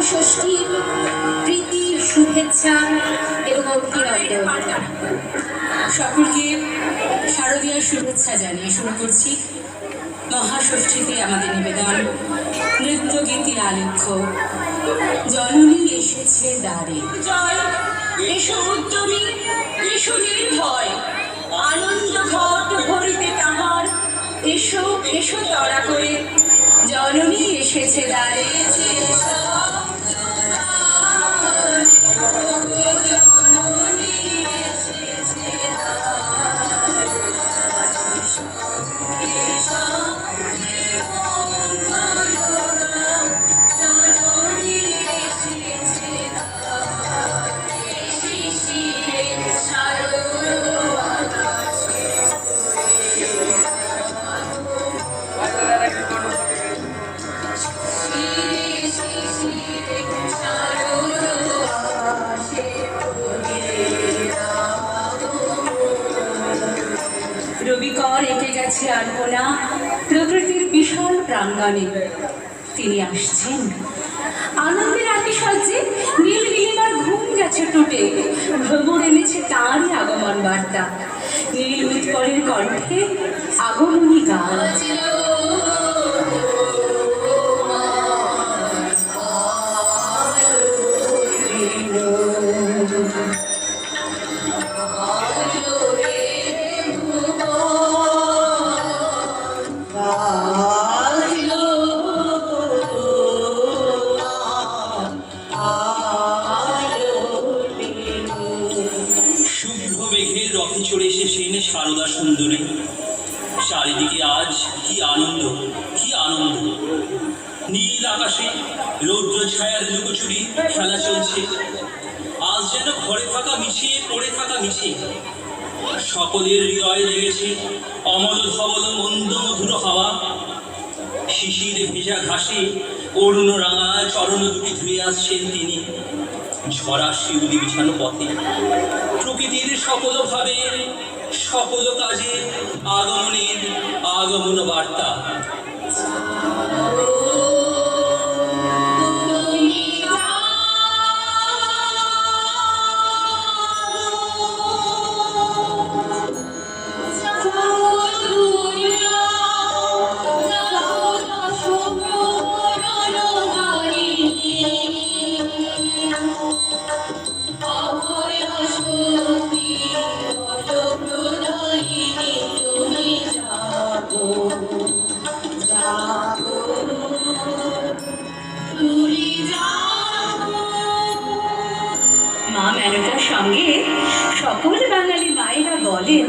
মহাষষ্ঠীর প্রীতির শুভেচ্ছা এবং অভিনন্দন। সকলকে শারদীয়ার শুভেচ্ছা জানিয়ে শুরু করছি মহাষষ্ঠীতে আমাদের নিবেদন নৃত্য গীতি আলেখ্য জননী এসেছে দ্বারে। এসো উদ্যমী, এসো নির্ভয়, আনন্দ ঘট ভরিতে তাহার। এসো এসো তড়া করে, জননী এসেছে দ্বারে। রবিকর এঁকে গেছে আলপনা প্রকৃতির বিশাল প্রাঙ্গণে। তিনি আসছেন আনন্দের আতিশয্যে, নীল নীলিমার ঘুম গেছে টুটে। ভ্রমর এনেছে তাঁরই আগমন বার্তা, নীল উৎপলের কণ্ঠে আগমনী গান। রথে চড়ে এসেছেন সারদা সুন্দরী। চারিদিকে আজ কি আনন্দ, কি আনন্দ! নীল আকাশে রৌদ্র ছায়ার লুকোচুরি খেলা চলছে। আজ যেন ঘরে থাকা মিছে, পড়ে থাকা মিছে। সকলের হৃদয়ে লেগেছে অমল ধবল মন্দ মধুর হাওয়া। শিশির ভেজা ঘাসে অরুণ রাঙা চরণ দুটি ধুয়ে আসছেন তিনি। ঝরা শিউলি বিছানো পথে প্রকৃতির সকল ভাবে, সকল কাজে আগমনের আগমন বার্তা। মা মেনকার সঙ্গে সকল বাঙালি মায়েরা বলেন,